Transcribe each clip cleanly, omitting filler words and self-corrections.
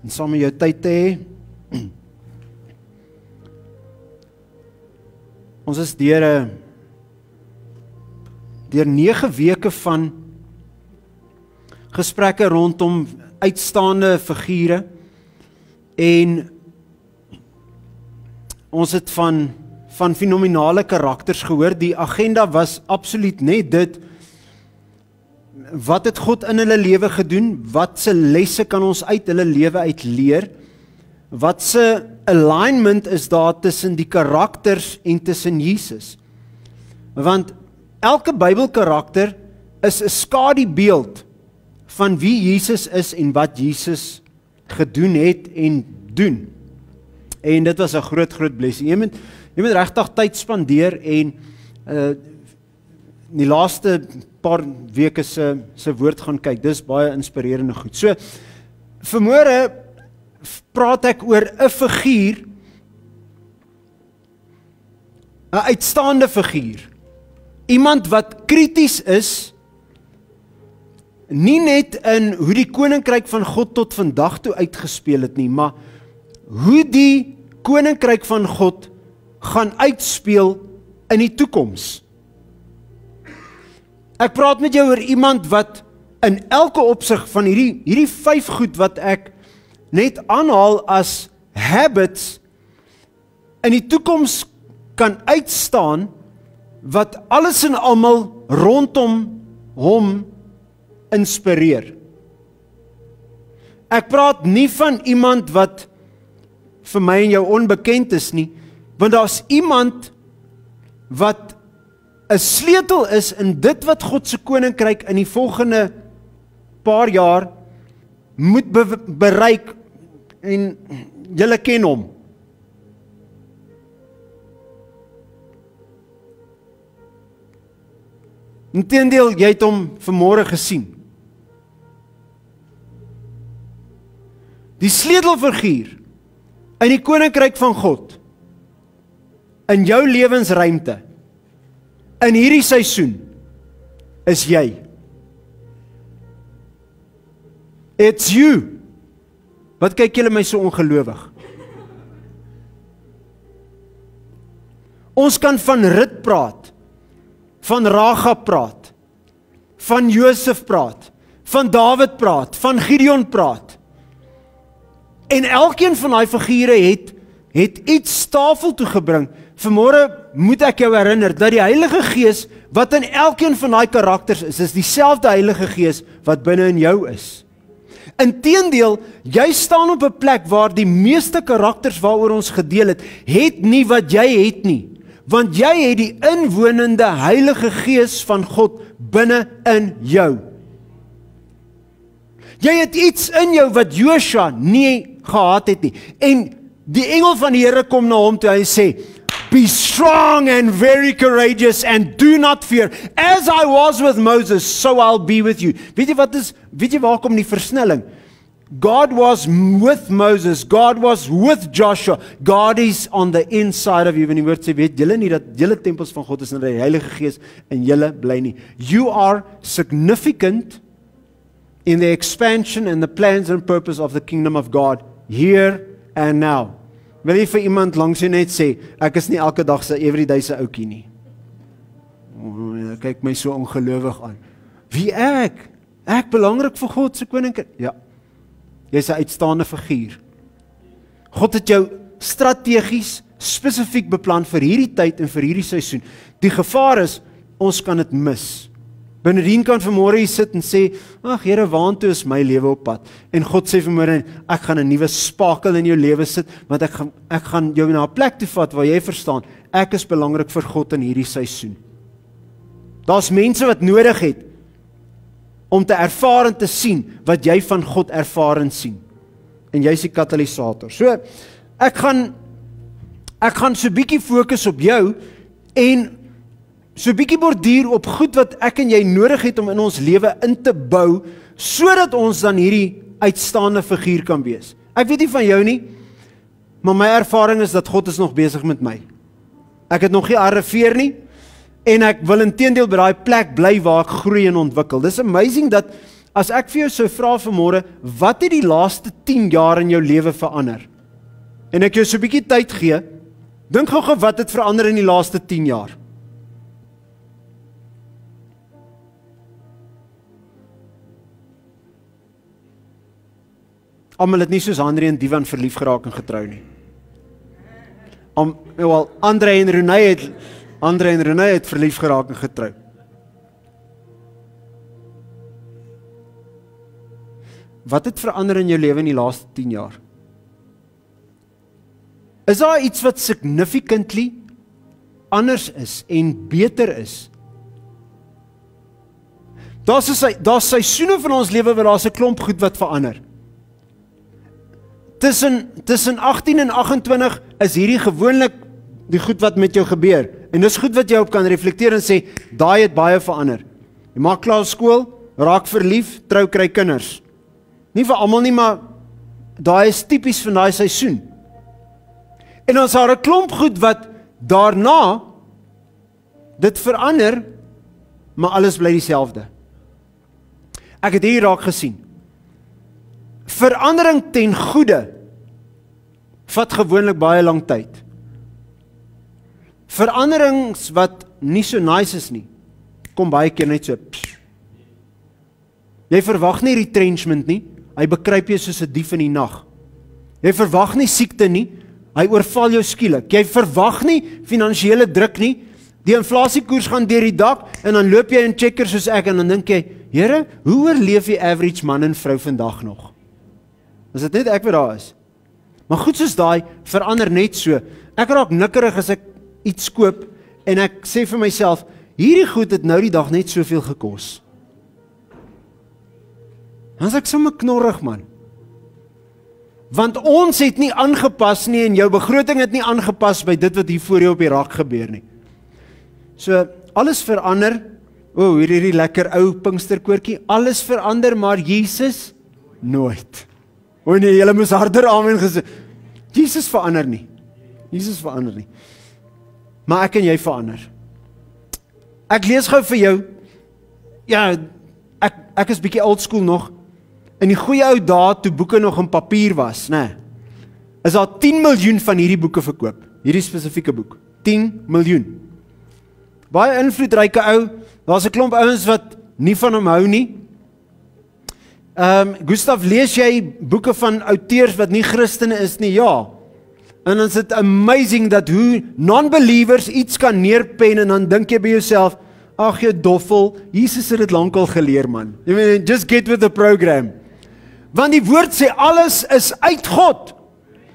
en saam met jou tyd te hê. Ons is deur 9 weke van gesprekke rondom uitstaande figure en ons het van fenominale karakters gehoor. Die agenda was absoluut net dit. Wat het God in hulle lewe gedoen? Wat se lesse kan ons uit hulle lewe uit leer? Wat se alignment is daar tussen die karakters en tussen Jesus? Want elke Bybelkarakter is 'n skadubeeld van wie Jesus is en wat Jesus gedoen het en doen. En dit was 'n groot blessing. Jy moet regtig tyd spandeer en die laaste paar weke se woord gaan kyk. Dis baie inspirerende goed. So vanmôre praat ek oor 'n figuur, 'n uitstaande figuur. Iemand wat krities is, nie net in hoe die koninkryk van God tot vandag toe uitgespeel het nie, maar hoe die koninkryk van God gaan uitspeel in die toekoms. Ek praat met jou oor iemand wat in elke opsig van hierdie 5 goed wat ek net aanhaal as habits in die toekoms kan uitstaan, wat alles en almal rondom hom inspireer. Ek praat nie van iemand wat vir my en jou onbekend is nie, want daar's iemand wat 'n sleutel is in dit wat God se koninkryk in die volgende paar jaar moet bereik, en julle ken hom. Inteendeel, jy het hom vanmôre gesien. Die sleutelfiguur in die koninkryk van God, in jou lewensruimte, in hierdie seisoen, is jy. It's you. Wat kyk julle my so ongelowig? Ons kan van Rut praat, van Ragab praat, van Josef praat, van Dawid praat, van Gideon praat. En elkeen van daai figure het iets tafel toe gebring. Vanmôre moet ek jou herinner dat die Heilige Gees wat in elkeen van daai karakters is dieselfde Heilige Gees wat binne in jou is. Inteendeel, jy staan op 'n plek waar die meeste karakters waaroor ons gedeel het nie wat jy het nie. Want jy het die inwonende Heilige Gees van God binne in jou. Jy het iets in jou wat Josua nie gehad het nie. En die engel van die Here kom na hom toe en hy sê, "Be strong and very courageous and do not fear. As I was with Moses, so I'll be with you." Weet jy waar kom die versnelling? God was with Moses, God was with Joshua, God is on the inside of you. En die woord sê, weet julle nie dat julle tempels van God is en dat die Heilige Gees in julle bly nie. You are significant in the expansion and the plans and purpose of the kingdom of God, here and now. Wil jy vir iemand langs jou net sê, ek is nie elke dag se everyday se ouetjie nie. Kyk my so ongelowig aan. Wie ek? Ek belangrik vir God se koninkryk. Ja. Jy's 'n uitstaande figuur. God het jou strategies, spesifiek beplan vir hierdie tyd en vir hierdie seisoen. Die gevaar is, ons kan dit mis. Bernardine kan vanmôre hier sit en sê, ag Here, waantoe is my lewe op pad? En God sê vanmôre, ek gaan 'n nuwe spakel in jou lewe sit, want ek gaan jou na 'n plek toe vat waar jy verstaan, ek is belangrik vir God in hierdie seisoen. Daar's mense wat nodig het om te ervaar en te sien wat jy van God ervaar en sien. En jy's die katalisator. So, ek gaan so bietjie fokus op jou en so bietjie borduur op goed wat ek en jy nodig het om in ons lewe in te bou, sodat ons dan hierdie uitstaande figuur kan wees. Ek weet nie van jou nie, maar my ervaring is dat God is nog besig met my. Ek het nog nie arriveer nie, en ek wil inteendeel by daai plek bly waar ek groei en ontwikkel. Dis amazing dat as ek vir jou sou vra vanmôre, wat het die laaste 10 jaar in jou lewe verander? En ek jou so 'n bietjie tyd gee, dink gou wat het verander in die laaste 10 jaar? Almal het nie soos Andre en Divan verlief geraak en getrou nie. Andre en Renée het verlief geraak en getrou. Wat het verander in jou lewe in die laaste 10 jaar? Is daar iets wat significantly anders is en beter is? Daar's seisoene van ons lewe waar daar's 'n klomp goed wat verander. Tussen 18 en 28 is hierdie gewoonlik die goed wat met jou gebeur. En dis goed wat jy op kan reflekteer en sê, daai het baie verander. Jy maak klaar skool, raak verlief, trou, kry kinders. Nie vir almal nie, maar daai is tipies van daai seisoen. En ons het 'n klomp goed wat daarna dit verander, maar alles bly dieselfde. Ek het hier raak gesien. Verandering ten goeie vat gewoonlik baie lang tyd. Veranderings wat nie so nice is nie, kom baie keer net so. Jy verwag nie retrenchment nie, hy bekruip jou soos 'n dief in die nag. Jy verwag nie siekte nie, hy oorval jou skielik. Jy verwag nie finansiële druk nie, die inflasiekoers gaan deur die dak, en dan loop jy in checkers soos ek, en dan dink jy, Here, hoe oorleef die average man en vrou vandag nog? Is dit net ek wat daar is? Maar goed soos daai, verander net so. Ek raak nikkerig as ek iets koop, en ek sê vir myself, hierdie goed het nou die dag net soveel gekos. Dan is ek sommer knorrig, man. Want ons het nie aangepas nie, en jou begroting het nie aangepas by dit wat hier voor jou op die rak gebeur nie. So, alles verander, hierdie lekker ou Pinksterkoortjie, alles verander, maar Jesus, nooit. Nee, julle moes harder amen gesê. Jesus verander nie. Jesus verander nie. Maar ek en jy verander. Ek lees gou vir jou, ja, ek is bietjie old school nog, in die goeie ou dae, toe boeke nog in papier was, is daar 10 miljoen van hierdie boeke verkoop, hierdie spesifieke boek, 10 miljoen. Baie invloedryke ou, daar's 'n klomp ouens wat nie van hom hou nie. Gustav, lees jy boeke van auteurs wat nie Christene is nie? Ja. En dan is dit amazing dat hoe non-believers iets kan neerpen, en dan dink jy by jouself, ag jy doffel, Jesus het dit lankal geleer, man. I mean, just get with the program. Want die woord sê, alles is uit God.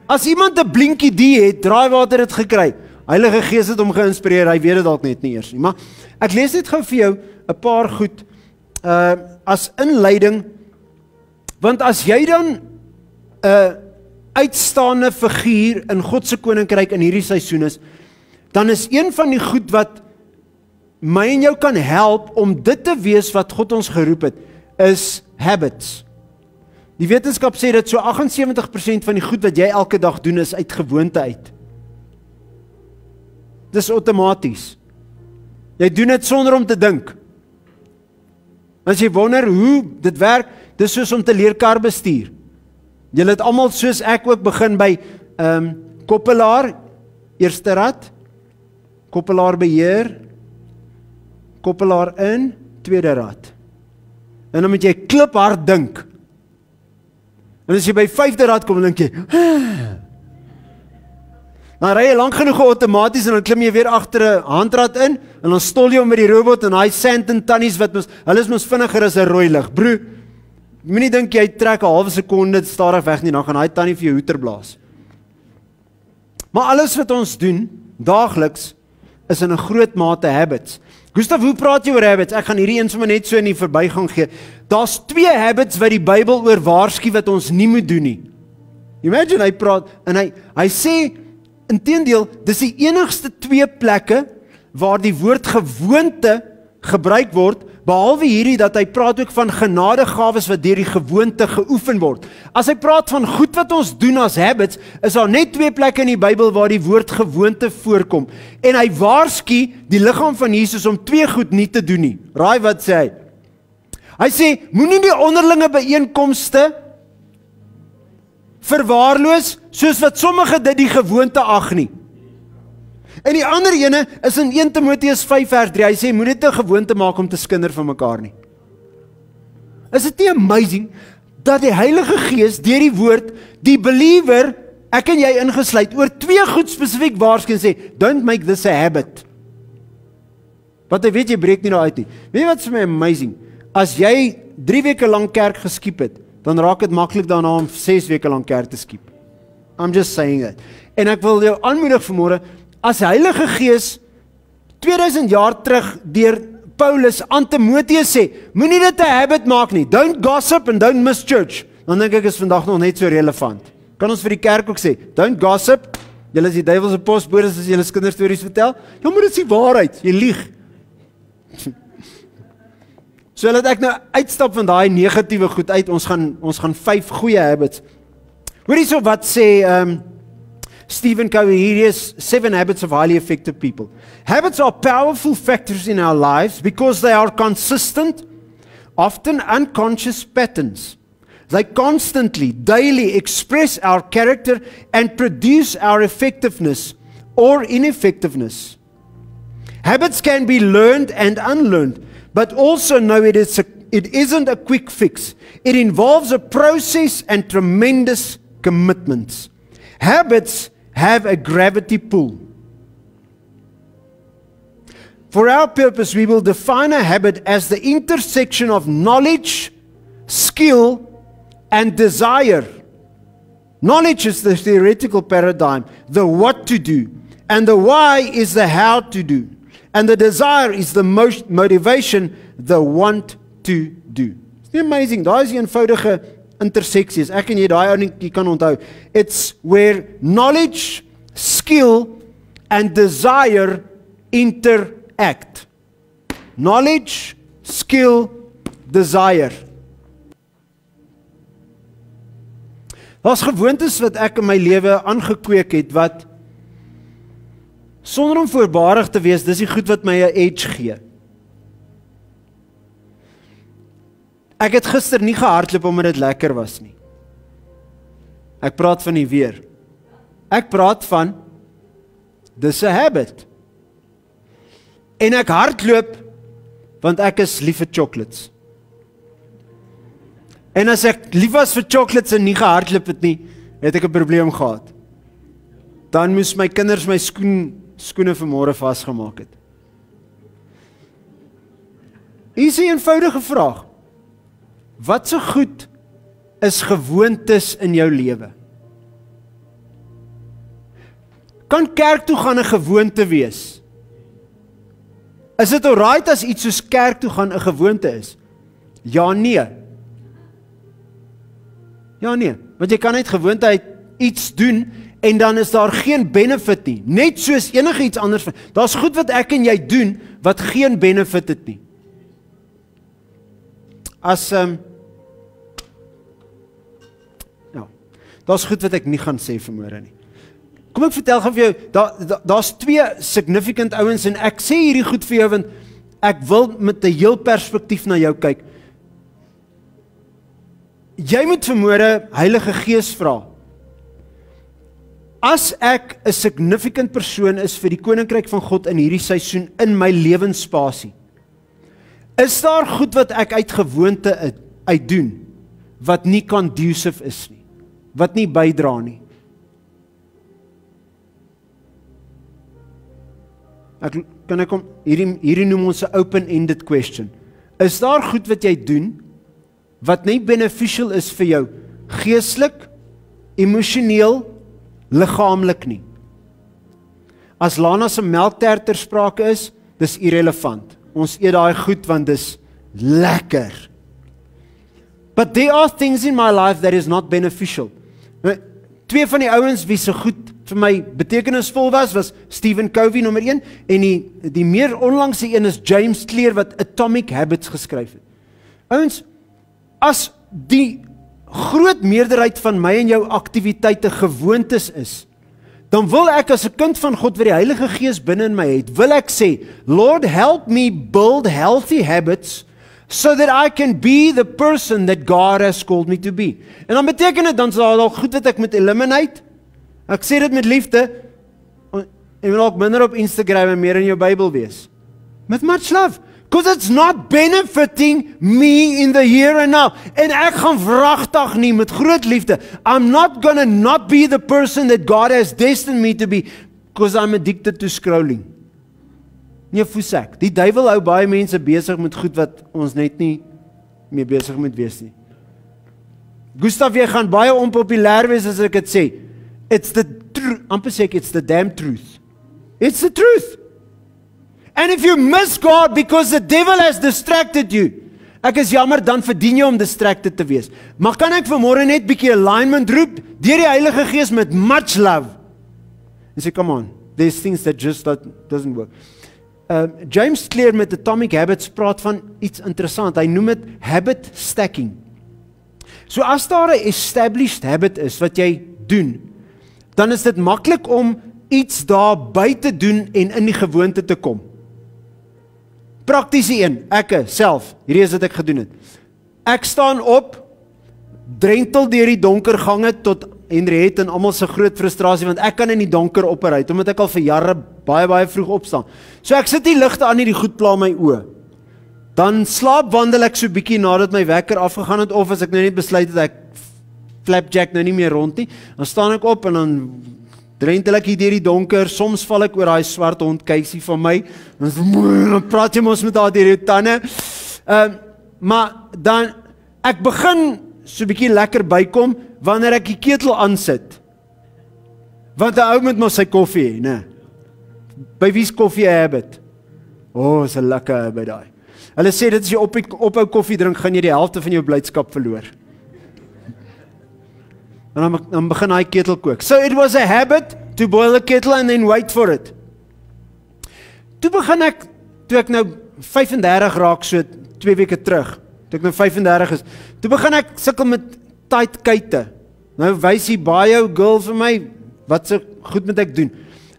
As iemand 'n blinkie die het, draaiwater het gekry. Heilige Gees het hom geïnspireer, hy weet dit dalk net nie eers nie. Maar ek lees net gou vir jou 'n paar goed, as inleiding, want as jy dan 'n uitstaande figuur in God se koninkryk in hierdie seisoen is, dan is een van die goed wat my en jou kan help om dit te wees wat God ons geroep het, is habits. Die wetenskap sê dat so 78% van die goed wat jy elke dag doen is uit gewoonte uit. Dis outomaties. Jy doen dit sonder om te dink. As jy wonder hoe dit werk, dis soos om te leer kar bestuur. Julle het almal soos ek ook begin by koppelaar, eerste rad, koppelaar beheer, koppelaar in, tweede rad. En dan moet jy kliphard dink. En as jy by 5de rad kom, dan dink jy, dan ry jy lank genoeg outomaties, en dan klim jy weer agter 'n handrad in, en dan stol jy hom met die robot, en hy sand en tannies wat hulle is mos vinniger as 'n rooi lig. Broer, moenie dink jy trek 'n halwe sekonde stadig weg nie, dan gaan hy tannie vir jou hoeter blaas. Maar alles wat ons doen, daagliks, is in 'n groot mate habits. Gustav, hoe praat jy oor habits? Ek gaan hierdie een sommer net so in die verbygang gee. Daar's 2 habits wat die Bybel oor waarsku wat ons nie moet doen nie. Imagine, hy praat, en hy sê, inteendeel, dis die enigste 2 plekke waar die woord gewoonte gebruik word, behalwe hierdie dat hy praat ook van genadegawes wat deur die gewoonte geoefen word. As hy praat van goed wat ons doen as habits, is daar net 2 plekke in die Bybel waar die woord gewoonte voorkom. En hy waarsku die liggaam van Jesus om 2 goed nie te doen nie. Raai wat sê hy? Hy sê, moenie die onderlinge byeenkomste verwaarloos, soos wat sommige dit die gewoonte ag nie. En die ander ene is in 1 Timoteus 5 vers 3, hy sê, moenie dit 'n gewoonte maak om te skinder van mekaar nie. Is dit nie amazing, dat die Heilige Gees, deur die woord, die believer, ek en jy ingesluit, oor 2 goed spesifiek waarsku en sê, don't make this a habit. Want jy weet, jy breek nie daar uit nie. Weet jy wat is vir my amazing? As jy 3 weke lang kerk geskiep het, dan raak dit maklik daarna om 6 weke lang kerk te skiep. I'm just saying that. En ek wil jou aanmoedig vanmôre, as die Heilige Gees 2000 jaar terug deur Paulus aan Timoteus sê, moenie dit 'n habit maak nie, don't gossip and don't miss church, dan dink ek is vandag nog net so relevant. Kan ons vir die kerk ook sê, don't gossip, julle is die duiwelse postbodes as julle kinderstories vertel, ja, maar dit is die waarheid, jy lieg. So laat ek nou uitstap van daai negatiewe goed uit, ons gaan 5 goeie habits. Hoor hierso wat sê Stephen Covey, here is 7 habits of highly effective people. Habits are powerful factors in our lives because they are consistent, often unconscious patterns. They constantly, daily express our character and produce our effectiveness or ineffectiveness. Habits can be learned and unlearned, but also know it isn't a quick fix. It involves a process and tremendous commitments. Habits have a gravity pull. For our purpose, we will define a habit as the intersection of knowledge, skill, and desire. Knowledge is the theoretical paradigm, the what to do, and the why is the how to do, and the desire is the motivation, the want to do. It's amazing. Daar is die eenvoudige interseksies. Ek en jy daai ou nie kan onthou. It's where knowledge, skill and desire interact. Knowledge, skill, desire. Daar's gewoontes wat ek in my lewe aangekweek het wat sonder om voorbarig te wees, dis die goed wat my 'n edge gee. Ek het gister nie gehardloop omdat dit lekker was nie. Ek praat van die weer. Ek praat van dis 'n habit. En ek hardloop want ek is lief vir chocolates. En as ek lief was vir chocolates en nie gehardloop het nie, het ek 'n probleem gehad. Dan moes my kinders my skoene vanmôre vasgemaak het. Hier is 'n eenvoudige vraag. Wat so goed is gewoontes in jou lewe? Kan kerk toe gaan 'n gewoonte wees? Is dit alright as iets soos kerk toe gaan 'n gewoonte is? Ja, nee. Ja, nee. Want jy kan net gewoonte uit iets doen en dan is daar geen benefit nie. Net soos enige iets anders. Daar's goed wat ek en jy doen wat geen benefit het nie. Daar's goed wat ek nie gaan sê vanmôre nie. Kom ek vertel gou vir jou, daar's 2 significant ouens en ek sê hierdie goed vir jou want ek wil met 'n heel perspektief na jou kyk. Jy moet vanmôre Heilige Gees vra. As ek 'n significant persoon is vir die koninkryk van God in hierdie seisoen in my lewensspasie, is daar goed wat ek uit gewoonte uitdoen wat nie conducive is nie, wat nie bydra nie. Hierdie noem ons 'n open-ended question. Is daar goed wat jy doen wat nie beneficial is vir jou geestelik, emosioneel, liggaamlik nie? As Lana se melktert ter sprake is, dis irrelevant. Ons eet daai goed want dis lekker. But there are things in my life that is not beneficial. 2 van die ouens wie so goed vir my betekenisvol was Stephen Covey nommer 1 en die meer onlangse een is James Clear wat Atomic Habits geskryf het. Ouens, as die groot meerderheid van my en jou aktiwiteite gewoontes is, dan wil ek as 'n kind van God wat die Heilige Gees binne in my het, wil ek sê, Lord, help me build healthy habits so that I can be the person that God has called me to be. En dan beteken dit, dan is daar al goed wat ek moet eliminate. Ek sê dit met liefde, en wil ook minder op Instagram en meer in jou Bybel wees. With much love. Because it's not benefiting me in the here and now. En ek gaan wragtig nie met groot liefde. I'm not gonna not be the person that God has destined me to be, because I'm addicted to scrolling. Nee, foes ek. Die duiwel hou baie mense besig met goed wat ons net nie mee besig moet wees nie. Gustav, jy gaan baie onpopulêr wees as ek dit sê. It's the truth. Amper sê ek, it's the damn truth. It's the truth. And if you miss God because the devil has distracted you, ek is jammer, dan verdien jy om distracted te wees. Maar kan ek vanmôre net bietjie alignment roep deur die Heilige Gees met much love? En sê, come on, there's things that just doesn't work. James Clear met Atomic Habits praat van iets interessant. Hy noem dit habit stacking. So as daar 'n established habit is wat jy doen, dan is dit maklik om iets daarby te doen en in die gewoonte te kom. Praktiese een, ek self, hierdie is wat ek gedoen het. Ek staan op, drentel deur die donker gange tot Henriette en almal se groot frustrasie, want ek kan in die donker operuit, omdat ek al vir jare baie vroeg opstaan. So ek sit die ligte aan, die goed pla my oë. Dan slaapwandel ek so bietjie nadat my wekker afgegaan het, of as ek nou net besluit het ek flapjack nou nie meer rond nie, dan staan ek op en dan drentel ek hier deur die donker, soms val ek oor daai swart hond Casey van my, dan praat jy mos met haar deur jou tande, maar dan, ek begin so bietjie lekker bykom, wanneer ek die ketel aansit, want 'n ou moet mos sy koffie hê, né? By wie's koffie 'n habit? Is 'n lekker habit daai. Hulle sê dit as jy ophou koffie drink, gaan jy die helfte van jou blydskap verloor. En dan begin hy ketel kook. So it was a habit to boil a kettle and then wait for it. Toe ek nou 35 raak, so 2 weke terug, toe ek nou 35 is, toe begin ek sukkel met tight kuite. Nou wys hy baie girl vir my, wat so goed moet ek doen.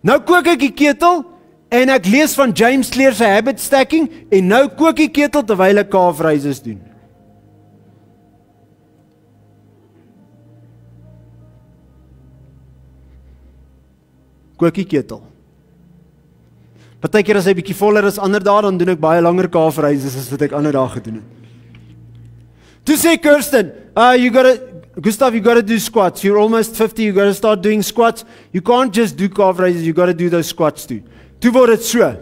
Nou kook ek die ketel, en ek lees van James Clear se habit stacking, en nou kook die ketel terwyl ek calf raises doen. Kook die ketel. Partykeer as hy bietjie voller is ander dae, dan doen ek baie langer calf raises as wat ek ander dae gedoen het. Toe sê Kirsten, Gustav, you gotta do squats. You're almost 50, you gotta start doing squats. You can't just do calf raises, you gotta do those squats too. Toe word dit so.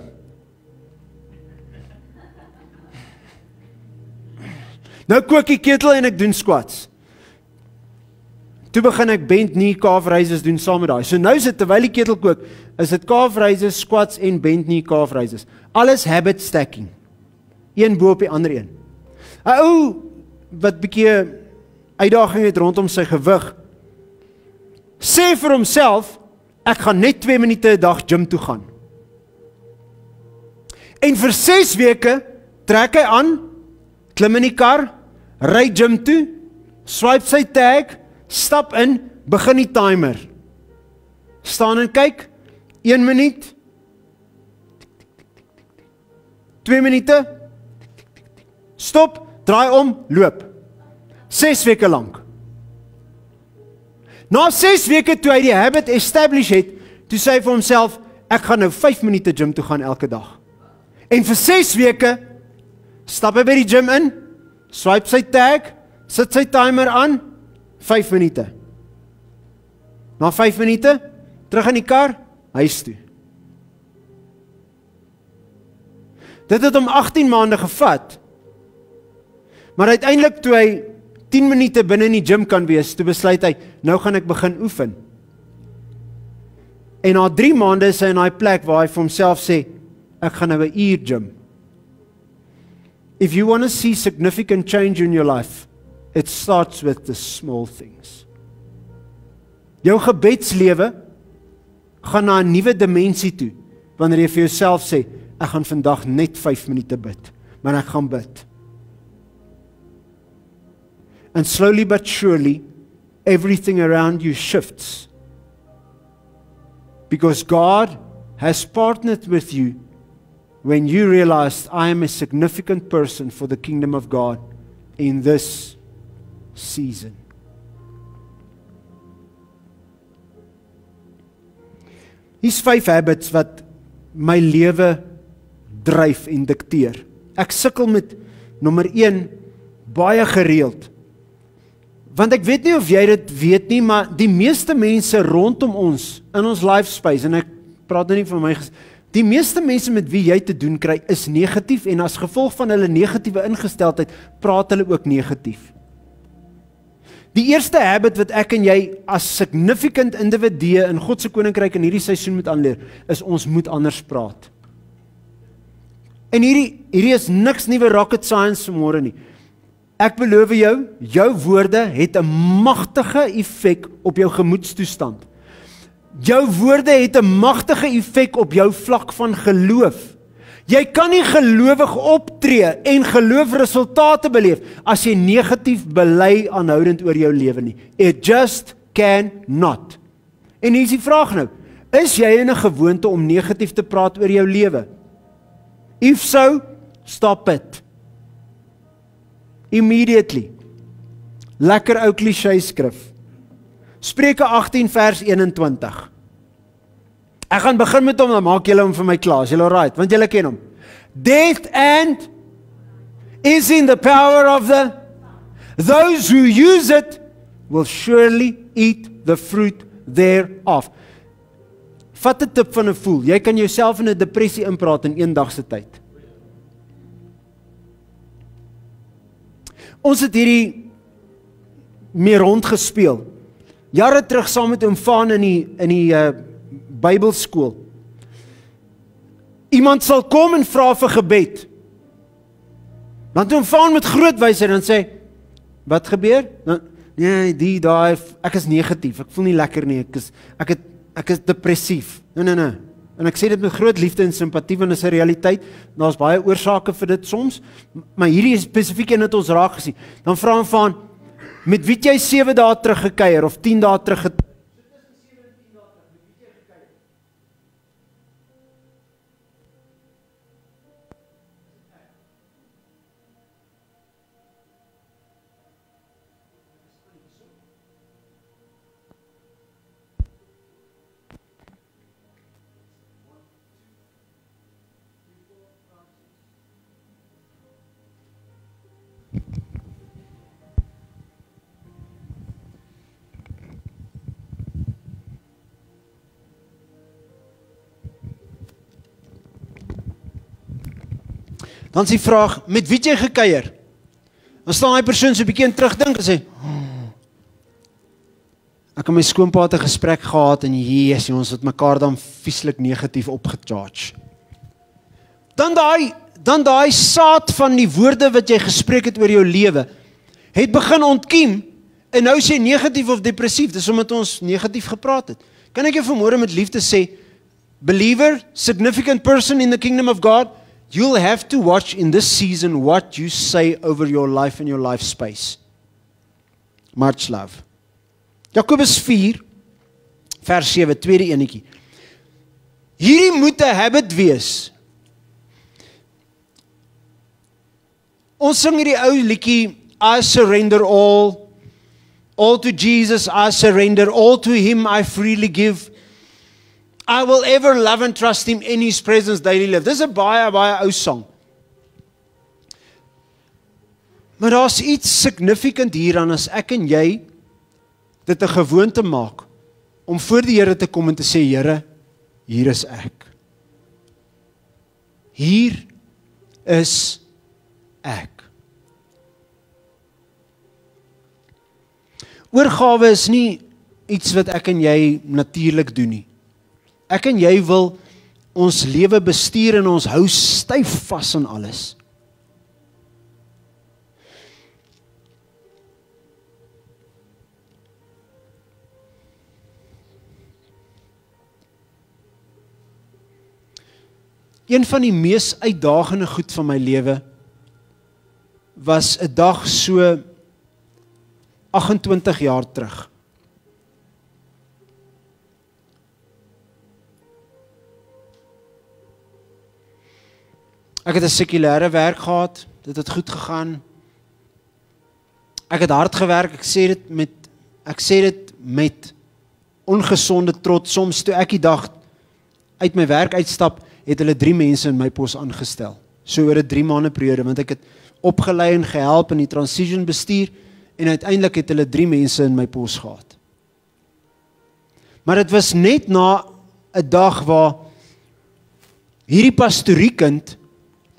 Nou kook die ketel en ek doen squats. Toe begin ek bend knee calf raises doen saam met daai. So nou is dit terwyl die ketel kook, is dit calf raises, squats en bend knee calf raises. Alles habit stacking. Een bo op die ander een. 'n Ou wat bietjie uitdaging het rondom sy gewig, sê vir homself, ek gaan net 2 minute 'n dag gym toe gaan. En vir 6 weke trek hy aan, klim in die kar, ry gym toe, swipe sy tag, stap in, begin die timer. Staan en kyk, 1 minuut, 2 minute, stop, draai om, loop. 6 weke lank. Na 6 weke toe hy die habit establish het, toe sê hy vir homself, ek gaan nou 5 minute gym toe gaan elke dag. En vir 6 weke, stap hy by die gym in, swipe sy tag, sit sy timer aan, 5 minute. Na 5 minute, terug in die kar, huis toe. Dit het hom 18 maande gevat, maar uiteindelik toe hy 10 minute binne in die gym kan wees, toe besluit hy, nou gaan ek begin oefen. En na 3 maande is hy in daai plek waar hy vir homself sê, ek gaan nou 'n uur gym. If you want to see significant change in your life, it starts with the small things. Jou gebedslewe gaan na 'n nuwe dimensie toe, wanneer jy vir jouself sê, ek gaan vandag net 5 minute bid, maar ek gaan bid. And slowly but surely, everything around you shifts. Because God has partnered with you when you realized I am a significant person for the kingdom of God in this season? Hier's 5 habits wat my lewe dryf en dikteer. Ek sukkel met nommer 1 baie gereeld. Want ek weet nie of jy dit weet nie, maar die meeste mense rondom ons in ons life space, en ek praat nou nie van my, die meeste mense met wie jy te doen kry is negatief, en as gevolg van hulle negatiewe ingesteldheid praat hulle ook negatief. Die eerste habit wat ek en jy as significant individue in God se koninkryk in hierdie seisoen moet aanleer, is ons moet anders praat. En hierdie is niks nuwe rocket science vanmôre nie. Ek beloof jou, jou woorde het 'n magtige effek op jou gemoedstoestand. Jou woorde het 'n magtige effek op jou vlak van geloof. Jy kan nie gelowig optree en geloofresultate beleef as jy negatief bely aanhoudend oor jou lewe nie. It just cannot. En hier is die vraag nou, is jy in 'n gewoonte om negatief te praat oor jou lewe? If so, stop it. Immediately. Lekker ou cliché skrif. Spreuke 18 vers 21. Ek gaan begin met hom, dan maak julle hom vir my klaar. Is julle alright? Want julle ken hom. Death and is in the power of those who use it will surely eat the fruit thereof. Vat 'n tip van 'n fool. Jy kan jouself in 'n depressie inpraat in 1 dag se tyd. Ons het hierdie mee rondgespeel. Jare terug saam met oom Vaan in die Bybelskool. Iemand sal kom en vra vir gebed. Want oom Vaan met groot wysheid dan sê, wat gebeur? Nee, daai ek is negatief. Ek voel nie lekker nie. Ek is depressief. Nee. En ek sê dit met groot liefde en simpatie, want dit is 'n realiteit. Daar's baie oorsake vir dit soms, maar hierdie is spesifiek en het ons raak gesien. Dan vra hom van, met wie jy 7 dae terug gekuier of 10 dae terug Dan is die vraag, met wie jy gekuier? Dan staan die persoon so 'n bietjie terugdink en sê, ek het my skoonpa 'n gesprek gehad en ons het mekaar dan vieslik negatief opgecharge. Dan daai saad van die woorde wat jy gespreek het oor jou lewe, het begin ontkiem, en nou sê negatief of depressief, dis omdat ons negatief gepraat het. Kan ek jou vanmôre met liefde sê, believer, significant person in the kingdom of God, you'll have to watch in this season what you say over your life and your life space. Much love. Jakobus 4, vers 7, tweede enetjie. Hierdie moet 'n habit wees. Ons sing hierdie ou liedjie, I surrender all to Jesus, I surrender, all to Him I freely give. I will ever love and trust Him in His presence daily live. Dis 'n baie ou sang. Maar daar's iets significant hieraan as ek en jy dit 'n gewoonte maak om voor die Here te kom en te sê, Here, hier is ek. Hier is ek. Oorgawe is nie iets wat ek en jy natuurlik doen nie. Ek en jy wil ons lewe bestuur en ons hou styf vas aan alles. Een van die mees uitdagende goed van my lewe was 'n dag so 28 jaar terug. Ek het 'n sekulêre werk gehad, dit het goed gegaan. Ek het hard gewerk, ek sê dit met ongesonde trots. Soms toe ek die dag uit my werk uitstap, het hulle 3 mense in my pos aangestel. So oor 'n 3 maande periode, want ek het opgelei en gehelp in die transition bestuur, en uiteindelik het hulle 3 mense in my pos gehad. Maar dit was net na 'n dag waar hierdie pastoriekind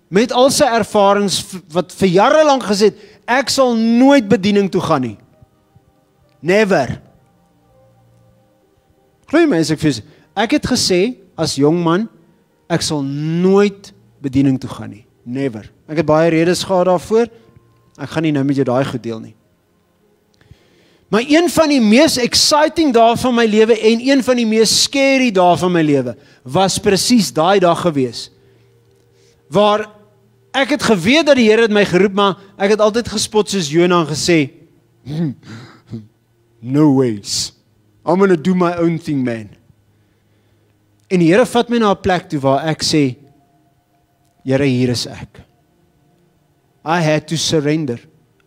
met al sy ervarings wat vir jare lank gesê het, ek sal nooit bediening toe gaan nie. Never. Glo my, ek het gesê as jong man, ek sal nooit bediening toe gaan nie. Never. Ek het baie redes gehad daarvoor. Ek gaan nie nou met jou daai goed deel nie. Maar een van die mees exciting dae van my lewe en een van die mees scary dae van my lewe was presies daai dag gewees. Waar ek het geweet dat die Here het my geroep, maar ek het altyd gespot soos Jona en gesê, no ways. I'm gonna do my own thing, man. En die Here vat my na 'n plek toe waar ek sê, Here, hier is ek. I had to surrender.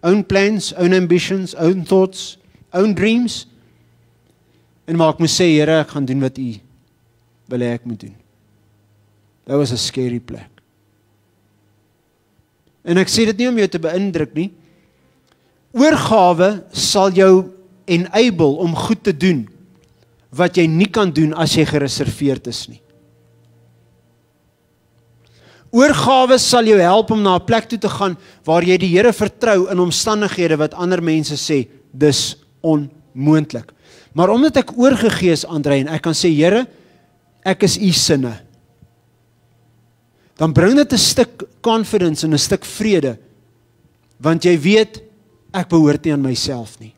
Own plans, own ambitions, own thoughts, own dreams. En maar ek moes sê, Here, ek gaan doen wat U wil hê ek moet doen. That was a scary plek. En ek sê dit nie om jou te beïndruk nie. Oorgawe sal jou enable om goed te doen wat jy nie kan doen as jy gereserveerd is nie. Oorgawe sal jou help om na 'n plek toe te gaan waar jy die Here vertrou in omstandighede wat ander mense sê, dis onmoontlik. Maar omdat ek oorgegee is, André, en ek kan sê, Here, ek is U sinne, dan bring dit 'n stuk confidence en 'n stuk vrede, want jy weet, ek behoort nie aan myself nie.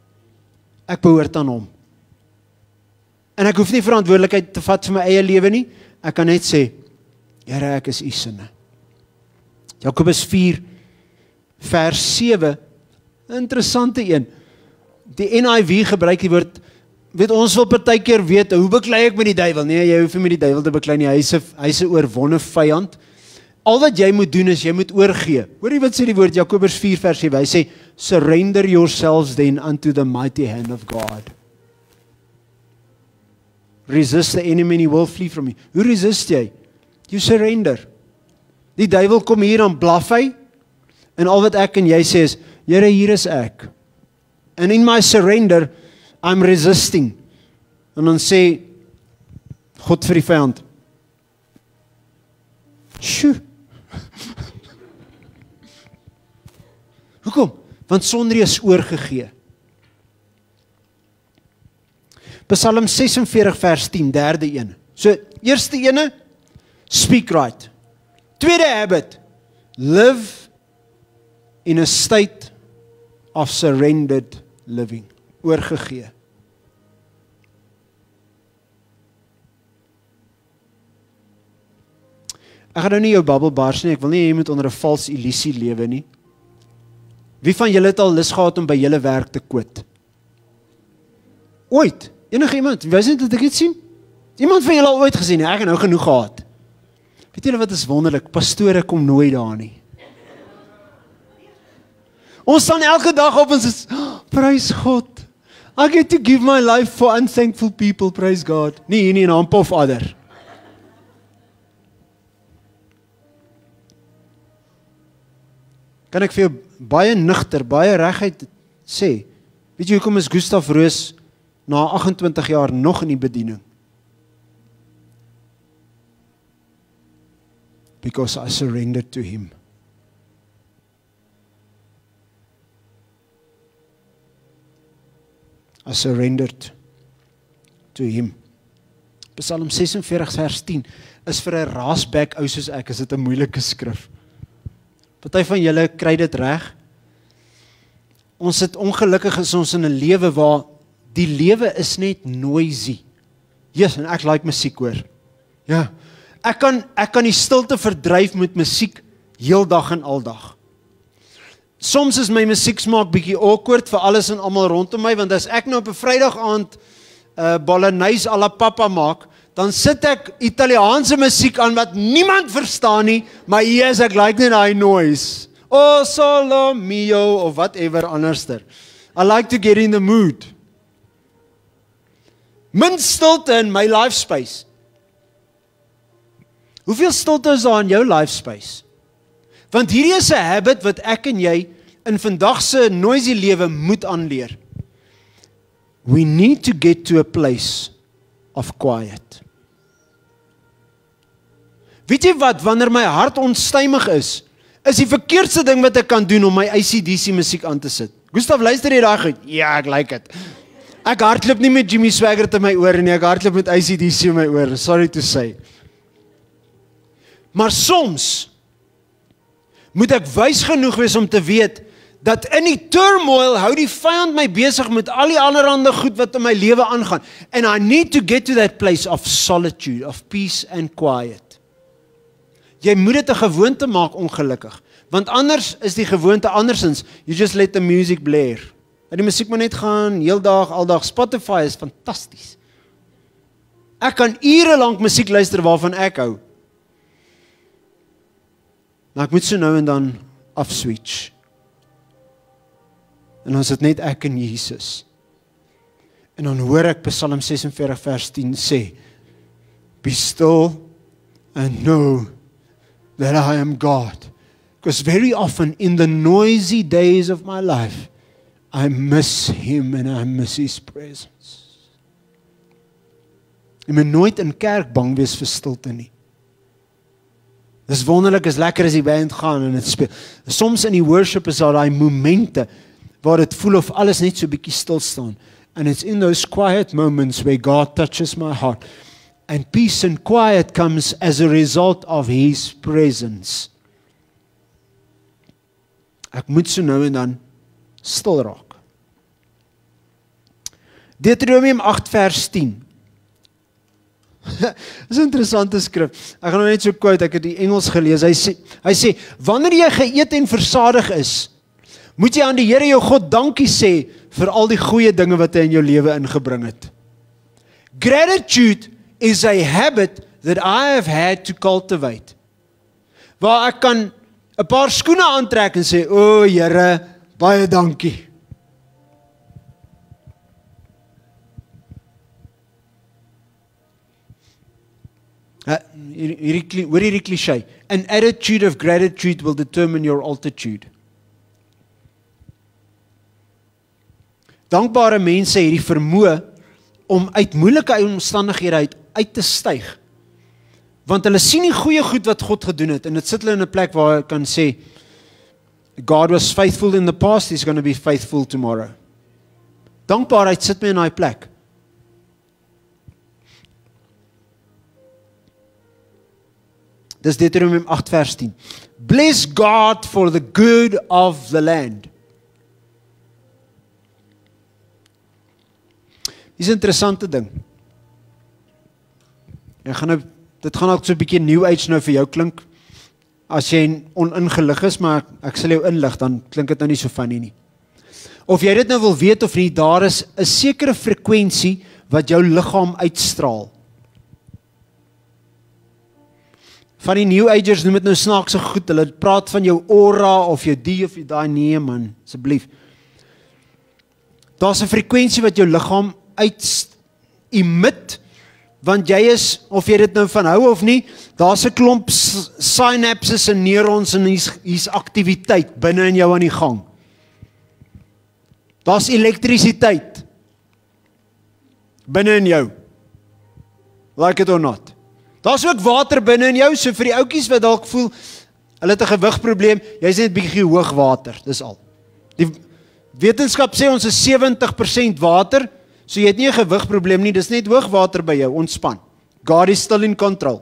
Ek behoort aan Hom. En ek hoef nie verantwoordelikheid te vat vir my eie lewe nie. Ek kan net sê, Here, ek is U sinne. Jakobus 4 vers 7, 'n interessante een. Die NIV gebruik die woord, weet ons wil partykeer weet, hoe beklei ek met die duiwel? Nee, jy hoef nie met die duiwel te beklei nie, hy is 'n oorwonne vyand. Al wat jy moet doen is, jy moet oorgee. Hoorie wat sê die woord, Jakobus 4 vers 7, hy sê, surrender yourselves then unto the mighty hand of God. Resist the enemy and he will flee from you. Hoe resist jy? You surrender. Die duiwel kom hier en blaf hy, en al wat ek en jy sê is, Here, hier is ek. And in my surrender, I'm resisting. En dan sê God vir die vyand, Sjoe. Hoekom? Want sonde is oorgegee. Psalm 46 vers 10, derde een. So, eerste ene, speak right. Tweede habit, live in a state of surrendered living. Oorgegee. Ek gaan nou nie jou babbel bars nie, ek wil nie jy moet onder 'n vals illusie lewe nie. Wie van julle het al lus gehad om by julle werk te quit? Ooit? Enige iemand? Wys net dat ek dit sien? Iemand van julle al ooit gesien? Ek het nou genoeg gehad. Weet julle wat is wonderlik? Pastore kom nooit daar nie. Ons staan elke dag op en sê, praise God. I get to give my life for unthankful people, praise God. Nie hier nie in Hamp of ander. Kan ek vir jou baie nugter, baie reguit sê, weet jy hoekom is Gustav Roos na 28 jaar nog in die bediening? Because I surrendered to him. I surrendered to him. Psalm 46 vers 10 is vir 'n raasbek ou soos ek, is dit 'n moeilike skrif. Party van julle kry dit reg. Ons sit ongelukkig is ons in 'n lewe waar die lewe is net noisy. Jesus, en ek like musiek hoor. Ja. Ek kan die stilte verdryf met musiek heeldag en aldag. Soms is my musieksmaak bietjie awkward vir alles en almal rondom my, want as ek nou op 'n Vrydag aand bolognese à la papa maak, dan sit ek Italiaanse musiek aan wat niemand verstaan nie, maar yes, ek like net daai noise. Oh, solo mio, of whatever anderster. I like to get in the mood. Min stilte in my life space. Hoeveel stilte is daar in jou life space? Want hierdie is 'n habit wat ek en jy in vandag se noisy lewe moet aanleer. We need to get to a place of quiet. Weet jy wat, wanneer my hart onstuimig is die verkeerdste ding wat ek kan doen om my AC/DC musiek aan te sit. Gustav, luister jy daai goed? Ja, ek like it. Ek hardloop nie met Jimmy Swaggart in my ore nie, ek hardloop met AC/DC in my ore, sorry to say. Maar soms moet ek wys genoeg wees om te weet dat in die turmoil hou die vyand my besig met al die allerhande goed wat in my lewe aangaan. And I need to get to that place of solitude, of peace and quiet. Jy moet dit 'n gewoonte maak ongelukkig, want anders is die gewoonte andersins. You just let the music blare. En die musiek moet net gaan, heeldag, aldag. Spotify is fantasties. Ek kan ure lank musiek luister waarvan ek hou. Maar ek moet so nou en dan afswitch. En dan is dit net ek en Jesus. En dan hoor ek Psalm 46 vers 10 sê, Be still and know that I am God. Because very often in the noisy days of my life, I miss Him and I miss His presence. Jy moet nooit in kerk bang wees vir stilte nie. Dis wonderlik, is lekker as die band gaan en dit speel. Soms in die worship is daar daai momente waar dit voel of alles net so bietjie stil staan. And it's in those quiet moments where God touches my heart. And peace and quiet comes as a result of His presence. Ek moet so nou en dan stil raak. Deuteronomium 8 vers 10. Dis 'n interessante skrif. Ek gaan nou net so quote, ek het die Engels gelees. Hy sê, wanneer jy geëet en versadig is, moet jy aan die Here jou God dankie sê vir al die goeie dinge wat hy in jou lewe ingebring het. Gratitude is a habit that I have had to cultivate. Waar ek kan 'n paar skoene aantrek en sê, o Here, baie dankie. Hierdie cliché. An attitude of gratitude will determine your altitude. Dankbare mense het die vermoë om uit moeilike omstandighede uit te styg. Want hulle sien die goeie goed wat God gedoen het en dit sit hulle in 'n plek waar hulle kan sê God was faithful in the past, He's going to be faithful tomorrow. Dankbaarheid sit my in daai plek. Dis Deuteronomium 8 vers 10. Bless God for the good of the land. Dis 'n interessante ding. Dit gaan ook so 'n bietjie new age nou vir jou klink. As jy oningelig is, maar ek sal jou inlig, dan klink dit nou nie so funny nie. Of jy dit nou wil weet of nie, daar is 'n sekere frekwensie wat jou liggaam uitstraal. Van die new agers noem dit nou snaakse goed, hulle praat van jou aura of jou die of daai, nee man, asseblief. Daar's 'n frekwensie wat jou liggaam emit, want jy is, of jy dit nou van hou of nie, daar's 'n klomp synapses en neurons en hier's aktiwiteit binne in jou aan die gang. Daar's elektrisiteit binne in jou. Like it or not. Daar's ook water binne in jou, so vir die ouetjies wat dalk voel, hulle het 'n gewigprobleem, jy's net bietjie hoog water, dis al. Die wetenskap sê ons is 70% water, so jy het nie 'n gewigprobleem nie, dis net hoog water by jou, ontspan. God is still in control.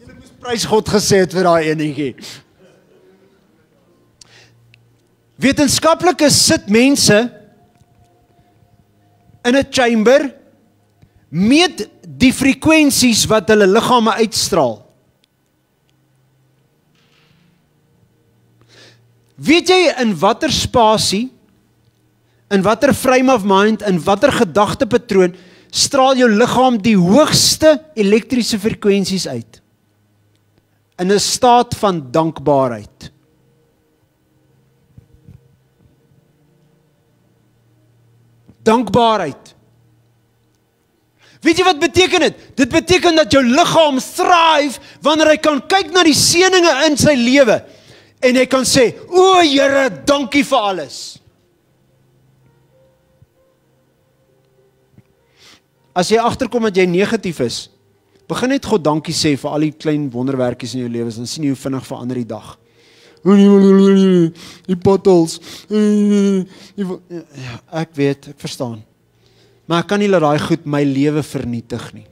Jy moes prys God gesê het vir daai enetjie. Wetenskaplikes sit mense in 'n chamber, meet die frekwensies wat hulle liggame uitstraal. Weet jy in watter spasie, in watter frame of mind, in watter gedagtepatroon straal jou liggaam die hoogste elektriese frekwensies uit. In 'n staat van dankbaarheid. Dankbaarheid. Weet jy wat beteken dit? Dit beteken dat jou liggaam thrive wanneer hy kan kyk na die seëninge in sy lewe en hy kan sê, o Here, dankie vir alles. As jy agterkom dat jy negatief is, begin net God dankie sê vir al die klein wonderwerkies in jou lewe, dan sien jy hoe vinnig verander die dag. Die potholes. Ja, ek weet, ek verstaan. Maar ek kan nie laat daai goed my lewe vernietig nie.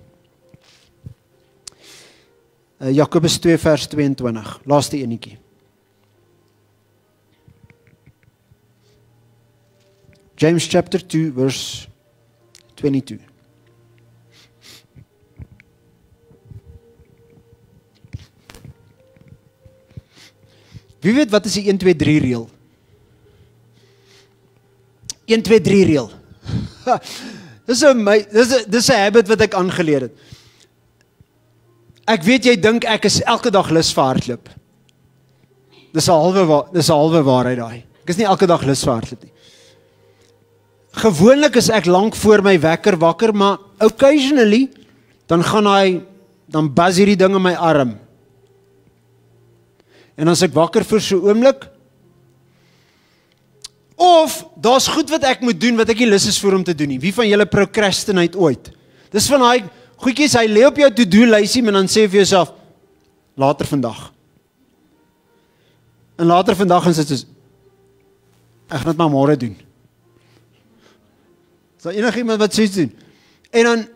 Jakobus 2 vers 22, laaste enetjie. James chapter 2 verse 22. Wie weet wat is die 1, 2, 3 reël? 1, 2, 3 reël. Dis 'n habit wat ek aangeleer het. Ek weet jy dink ek is elke dag lus vir hardloop. Dis 'n halwe waarheid daai. Ek is nie elke dag lus vir hardloop nie. Gewoonlik is ek lank voor my wekker wakker, maar occasionally dan buzz hierdie ding in my arm. En as ek wakker vir so 'n oomblik, of daar's goed wat ek moet doen wat ek nie lus is vir om te doen nie. Wie van julle procrastinate ooit? Dis van daai goedjies, hy lê op jou to-do lysie, maar dan sê jy vir jouself, later vandag. En later vandag en sit soos, ek gaan dit maar môre doen. Is daar enigiemand wat sê doen? En dan,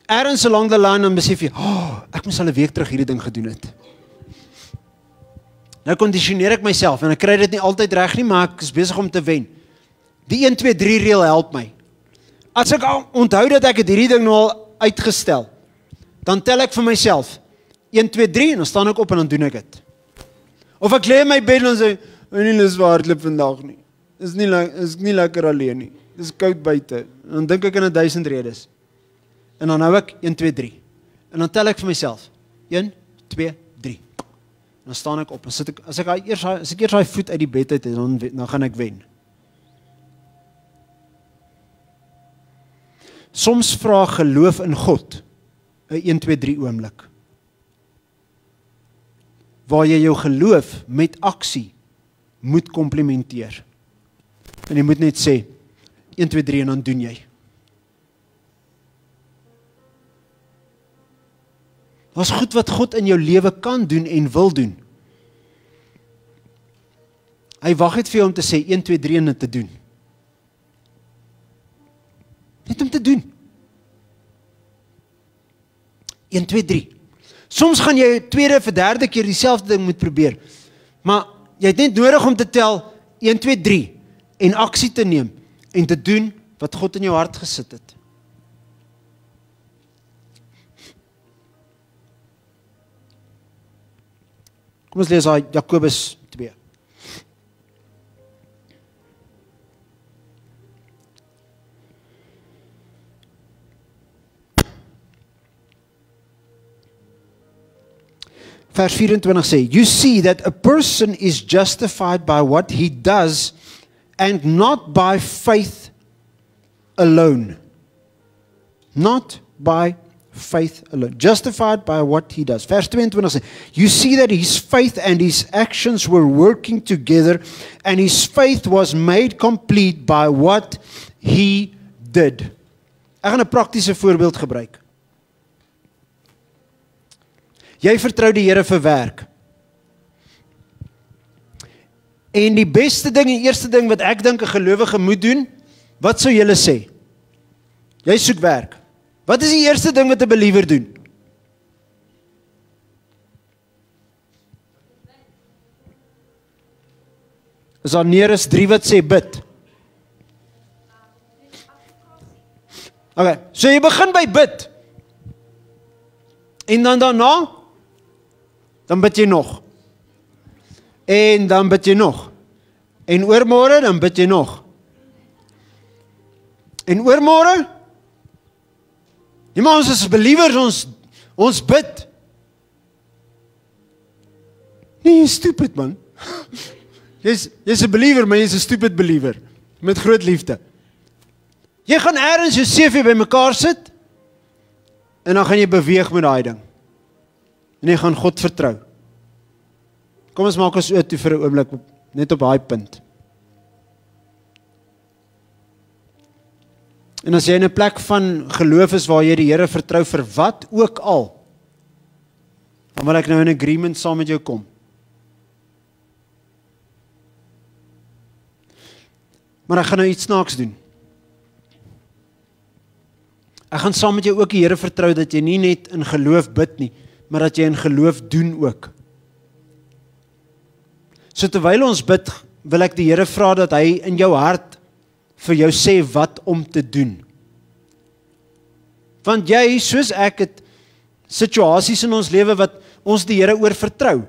ergens along the line, dan besef jy, ek moes al 'n week terug hierdie ding gedoen het. Nou kondisioneer ek myself, en ek kry dit nie altyd reg nie, maar ek is besig om te wen. Die 1, 2, 3 reël help my. As ek onthou dat ek het hierdie ding nou al uitgestel, dan tel ek vir myself, 1, 2, 3, en dan staan ek op en dan doen ek dit. Of ek lê in my bed en dan sê, ek nie lus vir hardloop vandag nie. Is nie lekker alleen nie. Dis koud buite. En dan dink ek in 1000 redes. En dan hou ek 1, 2, 3. En dan tel ek vir myself, 1, 2, 3. Dan staan ek op en sit ek, as ek eers daai voet uit die bed uit, dan gaan ek wen. Soms vra geloof in God 'n 1, 2, 3 oomblik. Waar jy jou geloof met aksie moet komplementeer. En jy moet net sê 1, 2, 3 en dan doen jy. Daar's goed wat God in jou lewe kan doen en wil doen. Hy wag net vir jou om te sê 1, 2, 3 en dit te doen. Net om te doen. 1, 2, 3. Soms gaan jy tweede of derde keer dieselfde ding moet probeer. Maar jy het net nodig om te tel 1, 2, 3 en aksie te neem en te doen wat God in jou hart gesit het. Kom ons lees daai Jakobus 2. Vers 24 sê, you see that a person is justified by what he does and not by faith alone. Not by faith alone. Justified by what he does. Vers 22 sê, you see that his faith and his actions were working together and his faith was made complete by what he did. Ek gaan 'n praktiese voorbeeld gebruik. Jy vertrou die Here vir werk. En die beste ding, die eerste ding wat ek dink 'n gelowige moet doen, wat sou julle sê? Jy soek werk. Wat is die eerste ding wat 'n beliewer doen? Is daar meer as 3 wat sê bid? Okay, so jy begin by bid. En dan daarna, dan bid jy nog. En dan bid jy nog. En oormôre dan bid jy nog. En oormôre? Nee, maar ons is believers, ons bid. Nee, jy is stupid man. Jy's 'n believer, maar jy's 'n stupid believer. Met groot liefde. Jy gaan eers jou CV bymekaar sit, en dan gaan jy beweeg met daai ding. En jy gaan God vertrou. Kom ons maak ons oë toe vir 'n oomblik, net op daai punt. En as jy in 'n plek van geloof is waar jy die Here vertrou vir wat ook al, dan wil ek nou in agreement saam met jou kom. Maar ek gaan nou iets snaaks doen. Ek gaan saam met jou ook die Here vertrou dat jy nie net in geloof bid nie, maar dat jy in geloof doen ook. So terwyl ons bid, wil ek die Here vra dat hy in jou hart vir jou sê wat om te doen. Want jy, soos ek, het situasies in ons lewe wat ons die Here oor vertrou.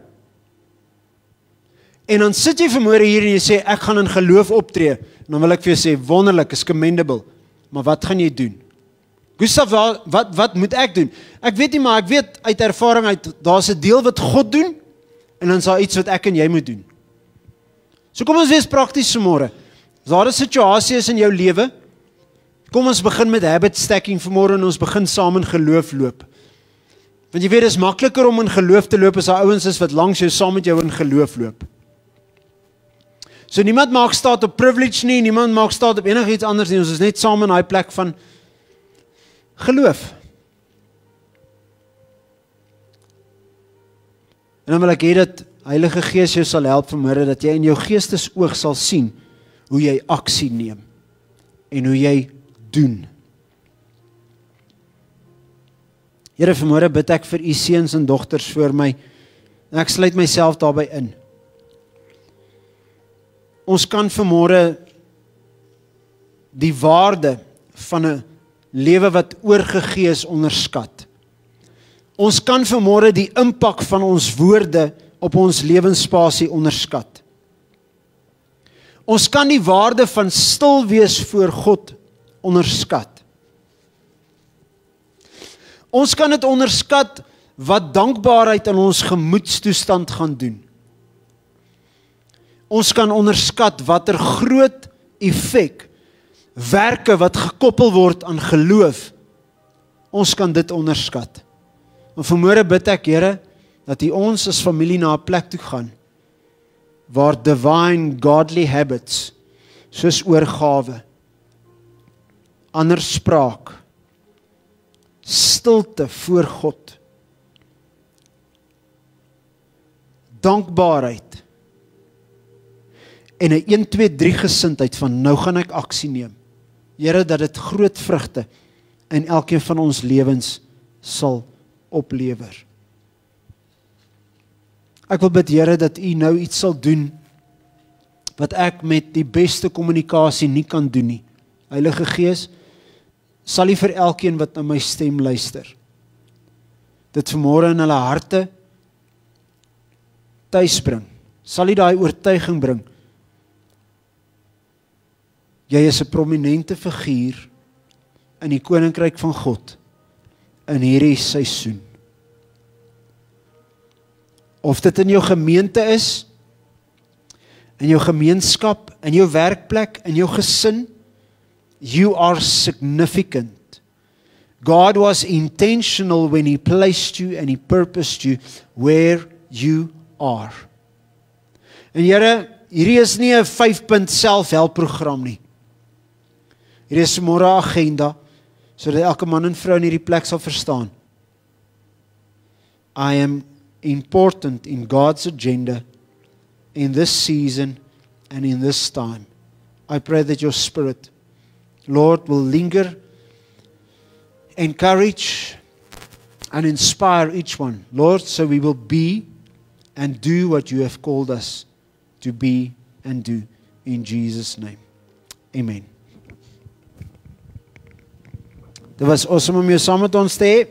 En dan sit jy vanmôre hier en jy sê, ek gaan in geloof optree. En dan wil ek vir jou sê, wonderlik, is commendable. Maar wat gaan jy doen? Gustav, wat moet ek doen? Ek weet nie, maar ek weet uit ervaring uit, daar's 'n deel wat God doen, en dan is daar iets wat ek en jy moet doen. So kom ons wees prakties vanmôre. As daar 'n situasie is in jou lewe, kom ons begin met habit stacking vanmôre en ons begin saam in geloof loop. Want jy weet, dit is makliker om in geloof te loop as daar ouens is wat langs jou saam met jou in geloof loop. So niemand maak staat op privilege nie, niemand maak staat op enigiets anders nie, ons is net saam in daai plek van geloof. En dan wil ek hê dat Heilige Gees jou sal help vanmôre, dat jy in jou geestesoog sal sien hoe jy aksie neem en hoe jy doen. Here, vanmôre bid ek vir u seuns en dogters voor my, en ek sluit myself daarbey in. Ons kan vanmôre die waarde van 'n lewe wat oorgegee is onderskat. Ons kan vanmôre die impak van ons woorde op ons lewensspasie onderskat. Ons kan die waarde van stil wees voor God onderskat. Ons kan dit onderskat wat dankbaarheid in ons gemoedstoestand gaan doen. Ons kan onderskat watter groot effek werke wat gekoppel word aan geloof. Ons kan dit onderskat. En vanmôre bid ek, Here, dat U ons as familie na 'n plek toe gaan waar divine godly habits soos oorgawe, ander spraak, stilte voor God, dankbaarheid en 'n 1, 2, 3 gesindheid van nou gaan ek aksie neem. Here, dat dit groot vrugte in elkeen van ons lewens sal oplewer. Ek wil bid, Here, dat U nou iets sal doen wat ek met die beste kommunikasie nie kan doen nie. Heilige Gees, sal U vir elkeen wat na my stem luister, dit vanmôre in hulle harte tuis bring. Sal U daai oortuiging bring. Jy is 'n prominente figuur in die koninkryk van God in hierdie seisoen. Of dit in jou gemeente is, in jou gemeenskap, in jou werkplek, in jou gesin, you are significant. God was intentional when He placed you and He purposed you where you are. En Here, hierdie is nie 'n 5-punt selfhelpprogram nie. Hierdie is 'n môre agenda, sodat elke man en vrou in hierdie plek sal verstaan. I am important in God's agenda in this season and in this time. I pray that your Spirit, Lord, will linger, encourage and inspire each one, Lord, so we will be and do what you have called us to be and do in Jesus' name. Amen. Dit was awesome om jou saam met ons te hê.